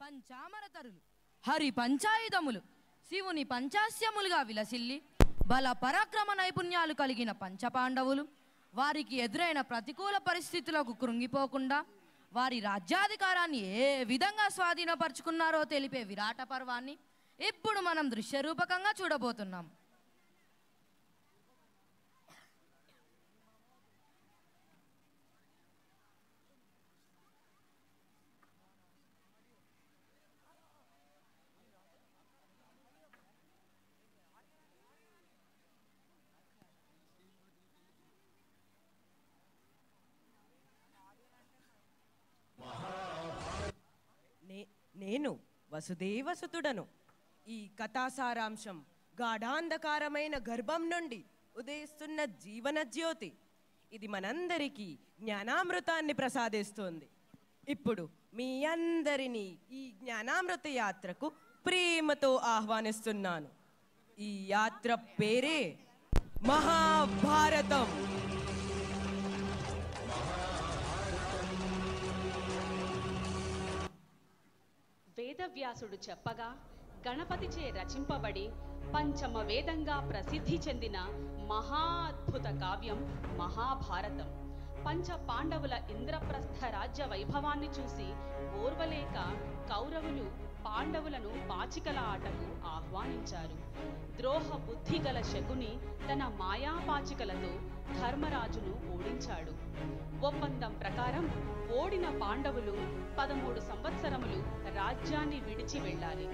పంచామరతరులు, హరి పంచాయుధములు, శివుని పంచాస్యములుగా విలసిల్లి బల పరాక్రమ నైపుణ్యాలు కలిగిన పంచపాండవులు వారికి ఎదురైన ప్రతికూల పరిస్థితులకు కృంగిపోకుండా వారి రాజ్యాధికారాన్ని ఏ విధంగా స్వాధీనపరుచుకున్నారో తెలిపే విరాట పర్వాన్ని ఇప్పుడు మనం దృశ్యరూపకంగా చూడబోతున్నాం. నేను వసుదేవసుతుడను. ఈ కథాసారాంశం గాఢాంధకారమైన గర్భం నుండి ఉదయిస్తున్న జీవన జ్యోతి. ఇది మనందరికీ జ్ఞానామృతాన్ని ప్రసాదిస్తుంది. ఇప్పుడు మీ అందరినీ ఈ జ్ఞానామృత యాత్రకు ప్రేమతో ఆహ్వానిస్తున్నాను. ఈ యాత్ర పేరే మహాభారతం. వేదవ్యాసుడు చెప్పగా గణపతిచే రచింపబడి పంచమ వేదంగా ప్రసిద్ధి చెందిన మహాద్భుత కావ్యం మహాభారతం. పంచ పాండవుల ఇంద్రప్రస్థ రాజ్య వైభవాన్ని చూసి ఓర్వలేక కౌరవులు పాండవులను పాచికల ఆటకు ఆహ్వానించారు. ద్రోహ బుద్ధి గల శకుని తన మాయాపాచికలతో ధర్మరాజును ఓడించాడు. ఒప్పందం ప్రకారం ఓడిన పాండవులు 13 సంవత్సరములు రాజ్యాన్ని విడిచి వెళ్ళాలి.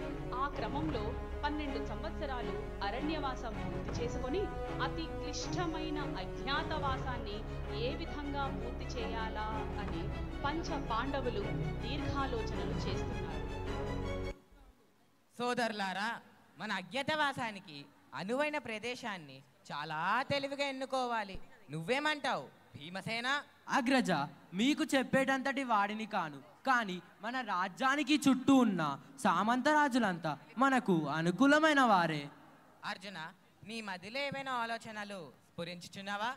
ఆ క్రమంలో 12 సంవత్సరాలు అరణ్యవాసం పూర్తి చేసుకొని అతి క్లిష్టమైన అజ్ఞాతవాసాన్ని ఏ విధంగా పూర్తి చేయాలా అని పంచ పాండవులు దీర్ఘాలోచనలు చేస్తున్నారు. సోదరులారా, మన అజ్ఞాతవాసానికి అనువైన ప్రదేశాన్ని చాలా తెలివిగా ఎన్నుకోవాలి. నువ్వేమంటావు భీమసేన? అగ్రజ, మీకు చెప్పేటంతటి వాడిని కాను, కానీ మన రాజ్యానికి చుట్టూ ఉన్న సామంతరాజులంతా మనకు అనుకూలమైన వారే. అర్జున, నీ మదిలో ఏమైనా ఆలోచనలు స్ఫురించుచున్నావా?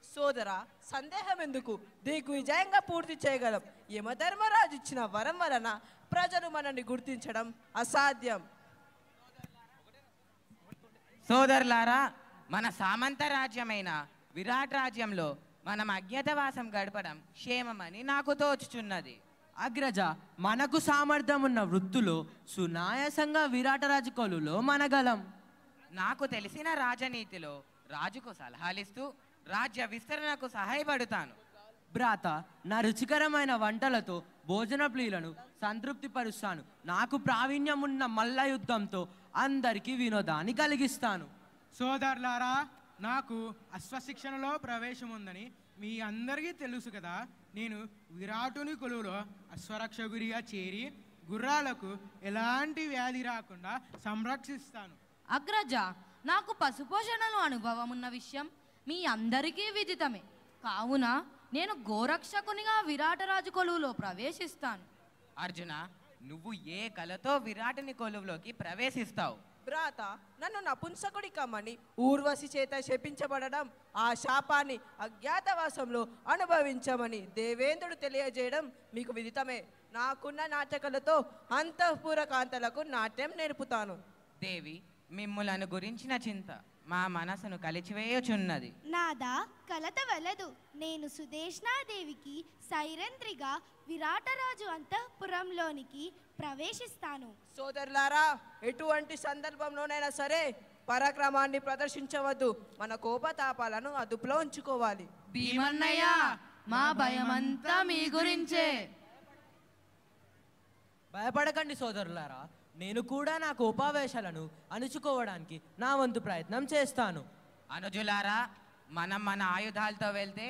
సోదరా, సందేహం ఎందుకు? దీనికి విజయంగా పూర్తి చేయగలం. యమధర్మరాజు ఇచ్చిన వరం వలన ప్రజలు మనల్ని గుర్తించడం అసాధ్యం. సోదరులారా, మన సామంత రాజ్యమైన విరాట్ రాజ్యంలో మనం అజ్ఞాతవాసం గడపడం క్షేమమని నాకు తోచుచున్నది. అగ్రజ, మనకు సామర్థ్యం ఉన్న వృత్తులో సునాయాసంగా విరాటరాజు కొలులో మనగలం. నాకు తెలిసిన రాజనీతిలో రాజుకు సలహాలిస్తూ రాజ్య విస్తరణకు సహాయపడతాను. భ్రాత, నా రుచికరమైన వంటలతో భోజన ప్రియులను సంతృప్తిపరుస్తాను. నాకు ప్రావీణ్యం ఉన్న మల్ల యుద్ధంతో అందరికీ వినోదాన్ని కలిగిస్తాను. సోదరులారా, నాకు అశ్వశిక్షణలో ప్రవేశం ఉందని మీ అందరికీ తెలుసు కదా. నేను విరాటుని కొలువులో అశ్వరక్షకుడిగా చేరి గుర్రాలకు ఎలాంటి వ్యాధి రాకుండా సంరక్షిస్తాను. అగ్రజ, నాకు పశుపోషణలో అనుభవం ఉన్న విషయం మీ అందరికీ విదితమే. కావున నేను గోరక్షకునిగా విరాటరాజు కొలువులో ప్రవేశిస్తాను. అర్జున, నువ్వు ఏ కలతో విరాటుని కొలువులోకి ప్రవేశిస్తావు? భ్రాత, నన్ను నపుంసకుడి కమ్మని ఊర్వశి చేత శపించబడడం, ఆ శాపాన్ని అజ్ఞాతవాసంలో అనుభవించమని దేవేంద్రుడు తెలియజేయడం మీకు విదితమే. నాకున్న నాటకాలతో అంతఃపుర కాంతలకు నాట్యం నేర్పుతాను. దేవి, మిమ్ములను గురించిన చింత మా మనసును కలిచివేయుచున్నది. నాదా, కలత వలదు. నేను సుదేష్ణాదేవికి సైరంధ్రిగా విరాటరాజు అంతఃపురంలోనికి ప్రవేశిస్తాను. సోదరులారా, ఎటువంటి సందర్భంలోనైనా సరే పరాక్రమాన్ని ప్రదర్శించవద్దు. మన కోపతాపాలను అదుపులో ఉంచుకోవాలి. భీమన్నయ్య, మా భయమంతా మీ గురించే. భయపడకండి సోదరులారా, నేను కూడా నా కోపావేశాలను అణుచుకోవడానికి నా వంతు ప్రయత్నం చేస్తాను. అనుజులారా, మనం మన ఆయుధాలతో వెళ్తే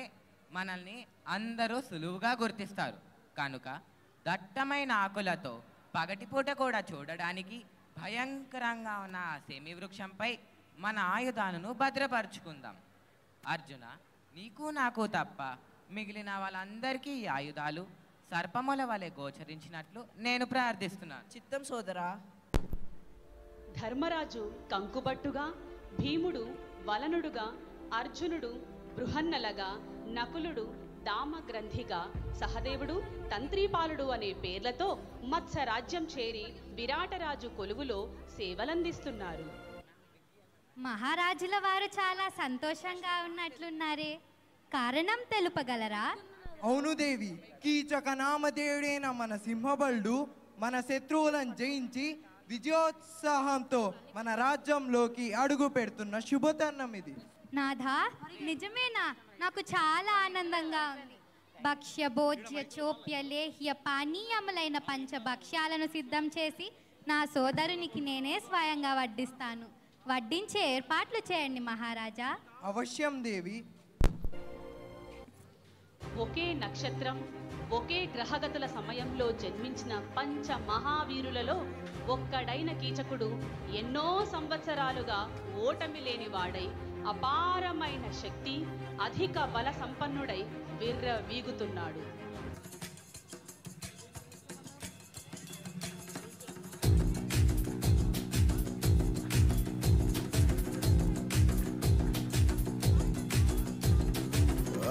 మనల్ని అందరూ సులువుగా గుర్తిస్తారు. కనుక దట్టమైన ఆకులతో పగటిపూట కూడా చూడడానికి భయంకరంగా ఉన్న ఆ సెమి వృక్షంపై మన ఆయుధాలను భద్రపరుచుకుందాం. అర్జున, నీకు నాకు తప్ప మిగిలిన వాళ్ళందరికీ ఈ ఆయుధాలు సర్పముల వలె గోచరించినట్లు నేను ప్రార్థిస్తున్నాను. చిత్తం సోదరా. ధర్మరాజు కంకుబట్టుగా, భీముడు వలనుడుగా, అర్జునుడు బృహన్నలగా, నకులుడు దామగ్రంథిగా, సహదేవుడు తంత్రీపాలుడు అనే పేర్లతో మత్స్య రాజ్యం చేరి విరాటరాజు కొలువులో సేవలందిస్తున్నారు. మహారాజుల వారు చాలా సంతోషంగా ఉన్నట్లున్నారే, కారణం తెలుపగలరా? అవును దేవి, కీచక నామధేయుడైన మన సింహబలుడు మన శత్రువులను జయించి విజయోత్సాహంతో మన రాజ్యంలోకి అడుగు పెడుతున్న శుభతరుణం ఇది. నాథా, నిజమేనా? నాకు చాలా ఆనందంగా ఉంది. భక్ష్య భోజ్య చోప్య లేహ్య పానీయములైన పంచభక్ష్యాలను సిద్ధం చేసి నా సోదరునికి నేనే స్వయంగా వడ్డిస్తాను. వడ్డించే ఏర్పాట్లు చేయండి మహారాజా. అవశ్యం దేవి. ఒకే నక్షత్రం, ఒకే గ్రహగతుల సమయంలో జన్మించిన పంచ మహావీరులలో ఒక్కడైన కీచకుడు ఎన్నో సంవత్సరాలుగా ఓటమి లేనివాడై అపారమైన శక్తి, అధిక బల సంపన్నుడై విర్రవీగుతున్నాడు.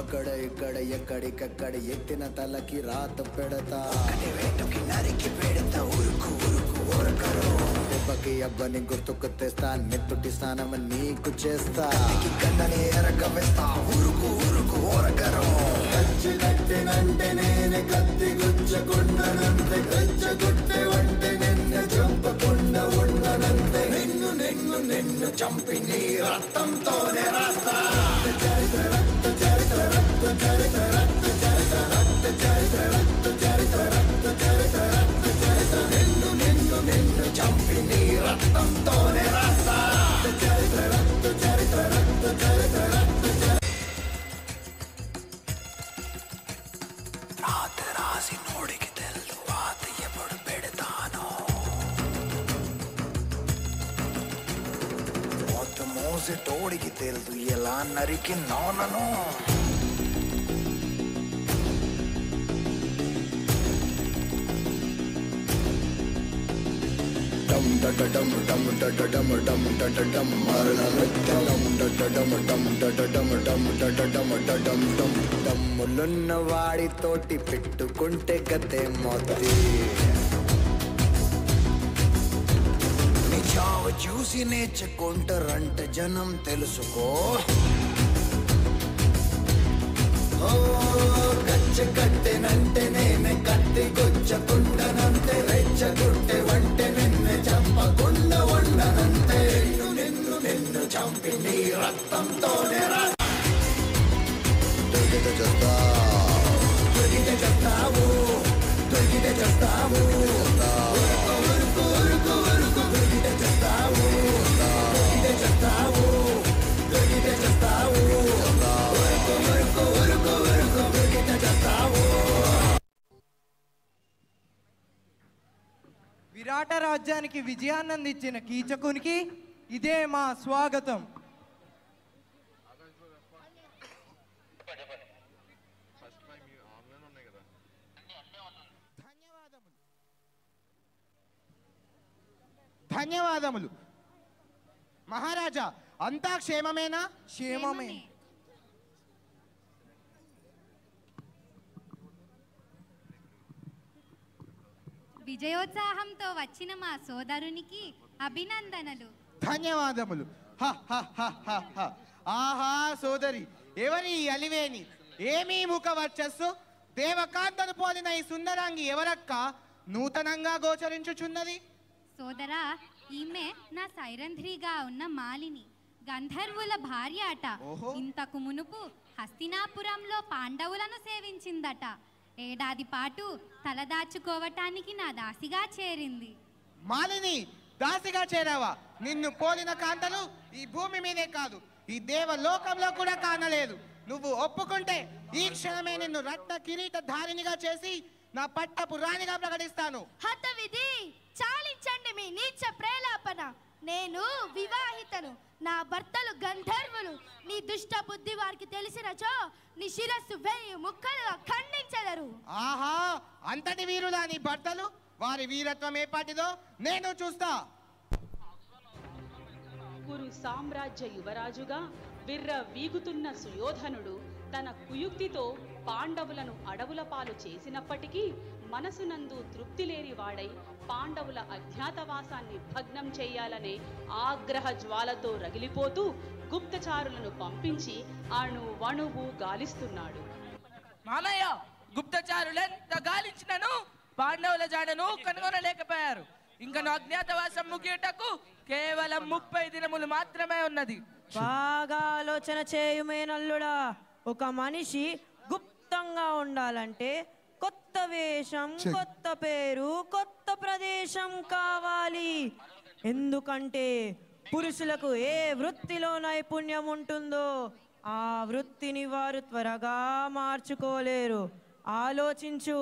అక్కడ ఇక్కడ ఎక్కడికక్కడ ఎత్తిన తలకి రాత పెడతా, నరికి పెడతా, ఉరుకు ఉరుకు ఉరకరు. దెబ్బకి అబ్బని గుర్తుకు తెస్తా, నెత్తుటి స్నానం నీకు చేస్తా, కన్నని ఎరక వేస్తా, ఉరుకు ఉరుకు ఉరకరు. కచ్చి కట్టినంటే నేనే కత్తి గుచ్చకుండనంతే, గచ్చగుట్టే వంటే నిన్ను చంపకుండా ఉండనంతే. నిన్ను నిన్ను నిన్ను చంపి నీ రక్తంతోనే రాస్తా. చరిత్ర రక్త చరిత్ర రక్త చరిత్ర రక్త చరిత్ర రక్త చరిత్ర రక్త చరిత్ర రక్త చరిత్ర రక్త చరిత్ర. నిన్ను నిన్ను నిన్ను చంపి నీ రక్తంతోనే రాస్తా. చరిత్ర రక్త చరిత్ర రక్త చరిత్ర రక్త చరిత్ర. రాత రాసి నోడికి తెలుసు వాత ఎప్పుడు పెడతాను. మోత మోసి తోడికి తెలుసు ఎలా నరికి నోనను. దమ్ములున్న వాడితోటి పెట్టుకుంటే గతే మోతి. నీ చావు చూసి నేర్చుకుంటారంట జనం తెలుసుకో. గచ్చ కట్టెనంటే నేనే కత్తి గుచ్చకుండనంతే, రెచ్చగుట్టే వంటే నిన్నే చంపకుండా ఉండనంతే. నిన్ను నిన్ను నిన్ను చంపి నీ రక్తంతోనే రాస్తా. దొరికితే చేస్తావు, దొరికితే చేస్తావు, దొరికితే చేస్తావు, ఉరుకు ఉరుకు ఉరుకు ఉరుకు. దొరికితే చేస్తావు, దొరికితే చేస్తావు, దొరికితే చేస్తావు, ఉరుకు ఉరుకు ఉరుకు ఉరుకు. దొరికితే చేస్తావు. విరాట రాజ్యానికి విజయాన్ని అందించిన కీచకునికి ఇదే మా స్వాగతం. ధన్యవాదములు మహారాజా. అంతా క్షేమమేనా? క్షేమమే. విజయోత్సాహంతో వచ్చిన మా సోదరునికి అభినందనలు. ధన్యవాదములు. హ హ హ హ హ. ఆహా సోదరి, ఎవరి ఈ అలివేని? ఏమీ ముఖ వర్చస్సు? దేవకాంతను పోలిన ఈ సుందరాంగి ఎవరక్క నూతనంగా గోచరించుచున్నది? సోదరా, ఈమె నా సైరంధ్రిగా ఉన్న మాలిని, గంధర్వుల భార్య అట. ఇంతకు మునుపు హస్తినాపురంలో పాండవులను సేవించిందట. ఏడాది పాటు తలదాచుకోవటానికి నా దాసిగా చేరింది. మాలిని, దాసిగా చేరావా? నిన్ను పోలిన కాంతలు ఈ భూమి మీదే కాదు, ఈ దేవలోకంలో కూడా కానలేదు. నువ్వు ఒప్పుకుంటే ఈ క్షణమే నిన్ను రత్న కిరీట ధారినిగా చేసి నా పట్టపు రాణిగా ప్రకటిస్తాను. హత విధి, చాలించండి మీ నీచ ప్రేలాపన. నేను వివాహితను, నా భర్తలు గంధర్వులు. నీ దుష్ట బుద్ధి వారికి తెలిసినచో నీ శిరస్సు 1000 ముక్కలుగా ఖండించెదరు. ఆహా, అంతటి వీరులా నీ భర్తలు? వారి వీరత్వం ఏ పాటిదో నేను చూస్తా. కురు సామ్రాజ్య యువరాజుగా బిర్ర వీగుతున్న సుయోధనుడు తన కుయుక్తితో పాండవులను అడవుల పాలు చేసినప్పటికీ మనసునందు తృప్తి లేని వాడై పాండవుల అజ్ఞాతవాసాన్ని భగ్నం చేయాలనే ఆగ్రహ జ్వాలతో రగిలిపోతూ గుప్తచారులను పంపించి అణువణువు గాలిస్తున్నాడు. మామయ్య, గుప్తచారులెంత గాలించినను పాండవుల జాడను కనుగొనలేకపోయారు. ఇంకా అజ్ఞాతవాసం ముగియటకు కేవలం 30 దినములు మాత్రమే ఉన్నది. బాగా ఆలోచన చేయుమేనల్లుడా. ఒక మనిషి గుప్తంగా ఉండాలంటే కొత్త వేషం, కొత్త పేరు, కొత్త ప్రదేశం కావాలి. ఎందుకంటే పురుషులకు ఏ వృత్తిలో నైపుణ్యం ఉంటుందో ఆ వృత్తిని వారు త్వరగా మార్చుకోలేరు. ఆలోచించు,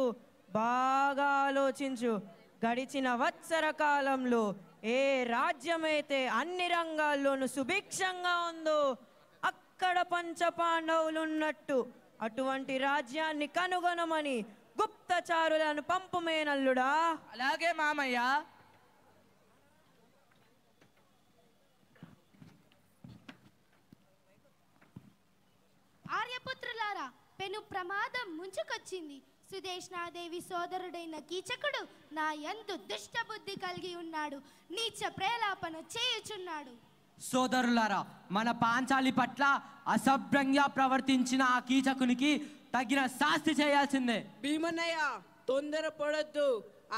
బాగా ఆలోచించు. గడిచిన వత్సర కాలంలో ఏ రాజ్యమైతే అన్ని రంగాల్లోనూ సుభిక్షంగా ఉందో అక్కడ పంచపాండవులు ఉన్నట్టు అటువంటి రాజ్యాన్ని కనుగొనమని గుప్తచారులను పంపుమేనల్లుడా. అలాగే మామయ్య. ఆర్యపుత్రులారా, పెను ప్రమాదం ముంచుకొచ్చింది. సుదేష్ణాదేవి సోదరుడైన కీచకుడు నా యందు దుష్టబుద్ధి కలిగి ఉన్నాడు. నీచ ప్రేలాపన చేయుచున్నాడు. సోదరులారా, మన పాంచాలి పట్ల అసభ్యంగా ప్రవర్తించిన ఆ కీచకునికి తగిన శాస్తి చేయాల్సిందే. భీమన్నయ్య, తొందరపడొద్దు.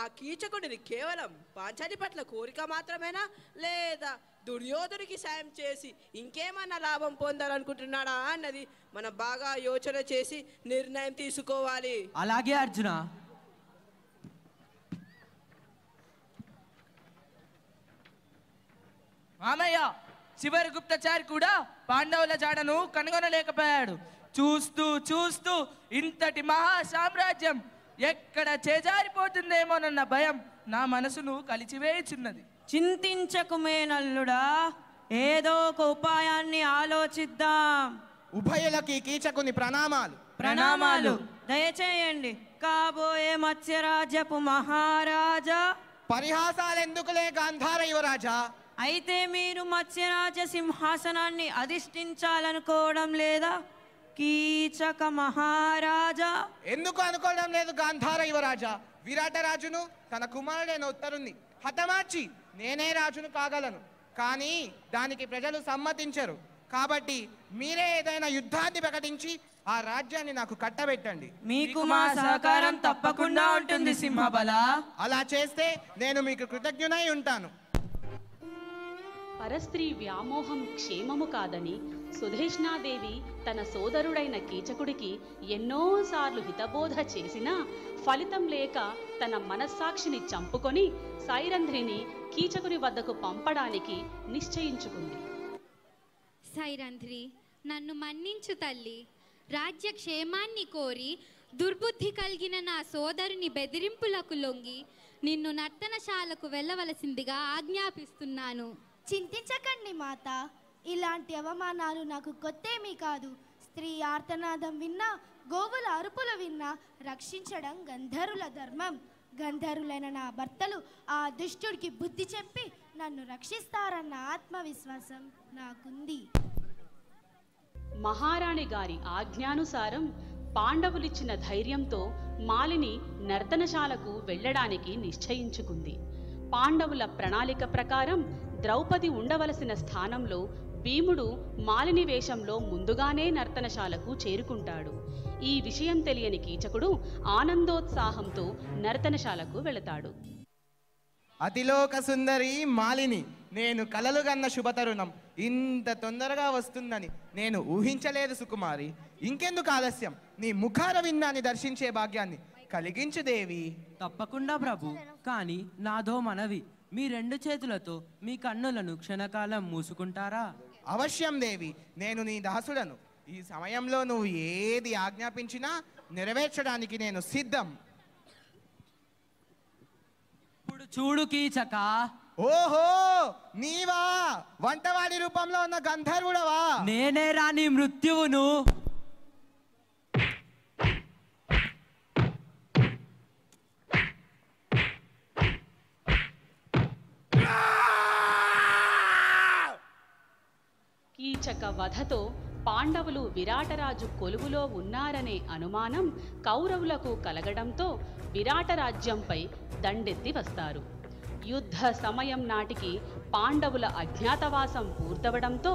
ఆ కీచకుడిని కేవలం పాంచాలి పట్ల కోరిక మాత్రమేనా, లేదా దుర్యోధుడికి సాయం చేసి ఇంకేమన్నా లాభం పొందాలనుకుంటున్నాడా అన్నది మనం బాగా యోచన చేసి నిర్ణయం తీసుకోవాలి. అలాగే అర్జున. మామయ్య, చివరి గుప్తచారి కూడా పాండవుల జాడను కనుగొనలేకపోయాడు. చూస్తూ చూస్తూ ఇంతటి మహా సామ్రాజ్యం ఎక్కడ చేజారిపోతుందేమోనన్న భయం నా మనసును కలిచివేయుచున్నది. చింతించకుమేనల్లుడా, ఏదో ఒక ఉపాయాన్ని ఆలోచిద్దాం. ఉభయులకి కీచకుని ప్రణామాలు. ప్రణామాలు. దయచేయండి కాబోయే మత్స్యరాజ్యపు మహారాజా. పరిహాసాలెందుకులే గాంధార యువరాజా. అయితే మీరు మత్స్యరాజ సింహాసనాన్ని అధిష్ఠించాలనుకోవడం లేదా కీచక మహారాజా? ఎందుకు అనుకోవడం లేదు గాంధార యువరాజా. విరాట రాజును తన కుమారుడైన ఉత్తరుణ్ణి హతమార్చి నేనే రాజును కాగలను. కానీ దానికి ప్రజలు సమ్మతించరు. కాబట్టి మీరే ఏదైనా యుద్ధాన్ని ప్రకటించి ఆ రాజ్యాన్ని నాకు కట్టబెట్టండి. మీకు మా సహకారం తప్పకుండా ఉంటుంది సింహబల. అలా చేస్తే నేను మీకు కృతజ్ఞునై ఉంటాను. పరస్త్రీ వ్యామోహం క్షేమము కాదని సుధేష్ణాదేవి తన సోదరుడైన కీచకుడికి ఎన్నోసార్లు హితబోధ చేసినా ఫలితం లేక తన మనస్సాక్షిని చంపుకొని సైరంధ్రిని కీచకుని వద్దకు పంపడానికి నిశ్చయించుకుంది. సైరంధ్రి, నన్ను మన్నించు తల్లి. రాజ్యక్షేమాన్ని కోరి దుర్బుద్ధి కలిగిన నా సోదరుని బెదిరింపులకు లొంగి నిన్ను నర్తనశాలకు వెళ్ళవలసిందిగా ఆజ్ఞాపిస్తున్నాను. చింతించకండి మాత, ఇలాంటి అవమానాలు నాకు కొత్తేమీ కాదు. స్త్రీ ఆర్తనాదం విన్నా, గోవుల అరుపులు విన్నా రక్షించడం గంధర్వుల ధర్మం. గంధర్వులైన నా భర్తలు ఆ దుష్టుడికి బుద్ధి చెప్పి నన్ను రక్షిస్తారన్న ఆత్మవిశ్వాసం నాకుంది. మహారాణి గారి ఆజ్ఞానుసారం పాండవులిచ్చిన ధైర్యంతో మాలిని నర్తనశాలకు వెళ్ళడానికి నిశ్చయించుకుంది. పాండవుల ప్రణాళిక ప్రకారం ద్రౌపది ఉండవలసిన స్థానంలో భీముడు మాలిని వేషంలో ముందుగానే నర్తనశాలకు చేరుకుంటాడు. ఈ విషయం తెలియని కీచకుడు ఆనందోత్సాహంతో నర్తనశాలకు వెళతాడు. అతిలోక సుందరి మాలిని, నేను కలలుగన్న శుభతరుణం ఇంత తొందరగా వస్తుందని నేను ఊహించలేదు సుకుమారి. ఇంకెందుకు ఆలస్యం, నీ ముఖార విన్నాన్ని దర్శించే భాగ్యాన్ని కలిగించు దేవి. తప్పకుండా ప్రభు. కానీ నాదో మనవి, మీ 2 చేతులతో మీ కన్నులను క్షణకాలం మూసుకుంటారా? అవశ్యం దేవి, నేను నీ దాసుడను. ఈ సమయంలో నువ్వు ఏది ఆజ్ఞాపించినా నెరవేర్చడానికి నేను సిద్ధం. ఇప్పుడు చూడు కీచక. ఓహో, నీవా? వంటవాడి రూపంలో ఉన్న గంధర్వుడవా? నేనే రాని మృత్యువును. ఈ కీచక వధతో పాండవులు విరాటరాజు కొలువులో ఉన్నారనే అనుమానం కౌరవులకు కలగడంతో విరాటరాజ్యంపై దండెత్తి వస్తారు. యుద్ధ సమయం నాటికి పాండవుల అజ్ఞాతవాసం పూర్తవడంతో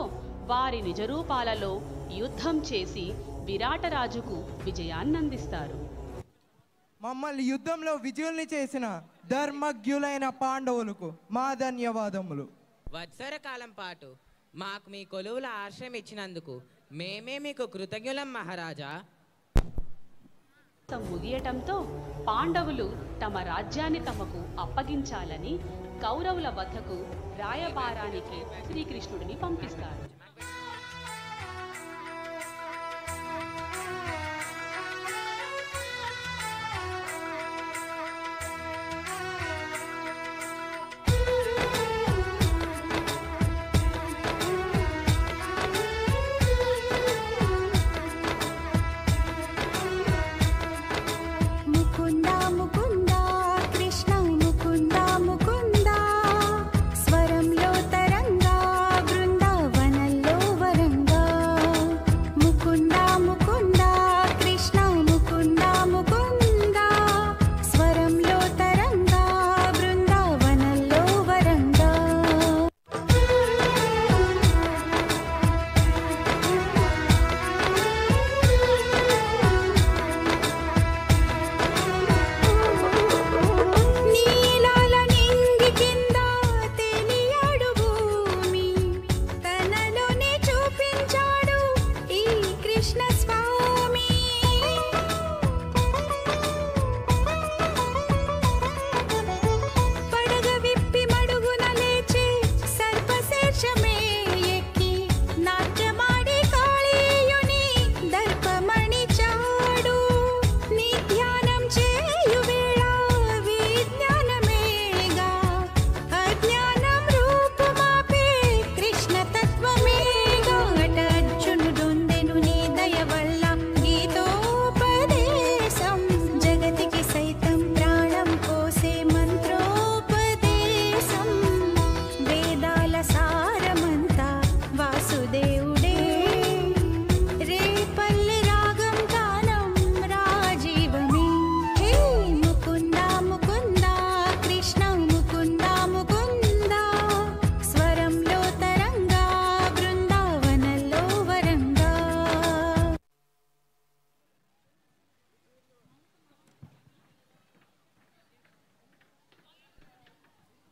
వారి నిజరూపాలలో యుద్ధం చేసి విరాటరాజుకు విజయాన్నందిస్తారు. మమ్మల్ని యుద్ధంలో విజయుల్ని చేసిన ధర్మజ్ఞులైన పాండవులకు మా ధన్యవాదములు. వత్సర కాలం పాటు మాకు మీ కొలువుల ఆశ్రయం ఇచ్చినందుకు మేమే మీకు కృతజ్ఞులం మహారాజా. ముగియటంతో పాండవులు తమ రాజ్యాన్ని తమకు అప్పగించాలని కౌరవుల వద్దకు రాయబారానికి శ్రీకృష్ణుడిని పంపిస్తారు.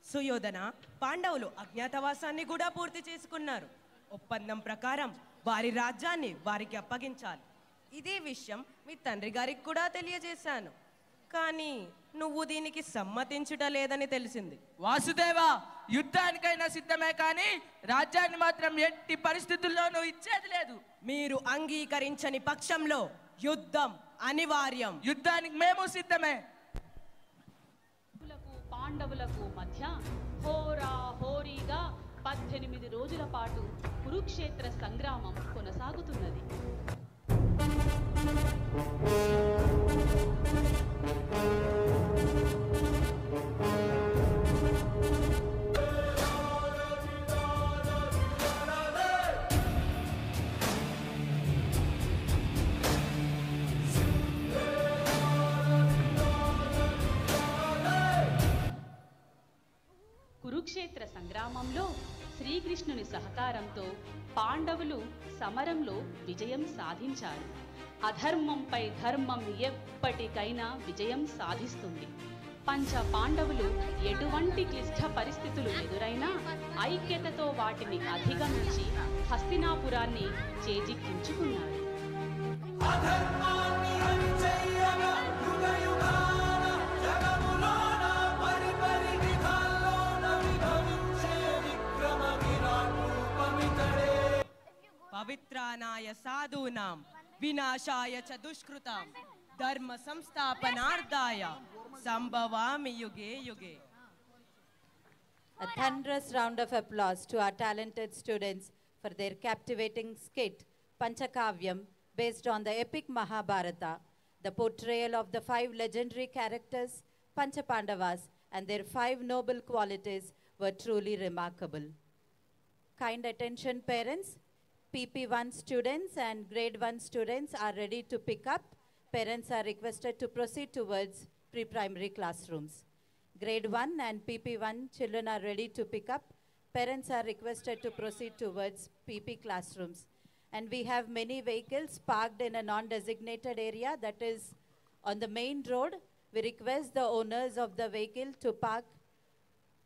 సుయోధన, పాండవులు అజ్ఞాతవాసాన్ని కూడా పూర్తి చేసుకున్నారు. ఒప్పందం ప్రకారం వారి రాజ్యాన్ని వారికి అప్పగించాలి. ఇదే విషయం మీ తండ్రి గారికి కూడా తెలియజేశాను. కానీ నువ్వు దీనికి సమ్మతించుట లేదని తెలిసింది. వాసుదేవ, యుద్ధానికైనా సిద్ధమే కానీ రాజ్యాన్ని మాత్రం ఎట్టి పరిస్థితుల్లోనూ ఇచ్చేది లేదు. మీరు అంగీకరించని పక్షంలో యుద్ధం అనివార్యం. యుద్ధానికి మేము సిద్ధమే. పాండవులకు మధ్య హోరీగా 18 రోజుల పాటు కురుక్షేత్ర సంగ్రామం కొనసాగుతున్నది. కురుక్షేత్ర సంగ్రామంలో శ్రీకృష్ణుని సహకారంతో పాండవులు సమరంలో విజయం సాధించారు. అధర్మంపై ధర్మం ఎప్పటికైనా విజయం సాధిస్తుంది. పంచ పాండవులు ఎటువంటి క్లిష్ట పరిస్థితులు ఎదురైనా ఐక్యతతో వాటిని అధిగమించి హస్తినాపురాన్ని చేజిక్కించుకున్నారు. పవిత్రానాయ సాధూనాం వినాశాయ చ దుష్కృతాం ధర్మ సంస్థాపనార్థాయ సంభవామి యుగే యుగే. A thunderous round of applause to our talented students for their captivating skit Panchakavyam, based on the epic Mahabharata. The portrayal of the 5 legendary characters Panchapandavas and their 5 noble qualities were truly remarkable. Kind attention, parents. PP1 students and grade 1 students are ready to pick up. Parents are requested to proceed towards pre-primary classrooms. Grade 1 and PP1 children are ready to pick up. Parents are requested to proceed towards PP classrooms. And we have many vehicles parked in a non-designated area, that is on the main road. We request the owners of the vehicle to park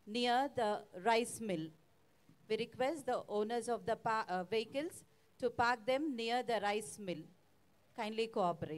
near the rice mill. We request the owners of the vehicles to park them near the rice mill. Kindly cooperate.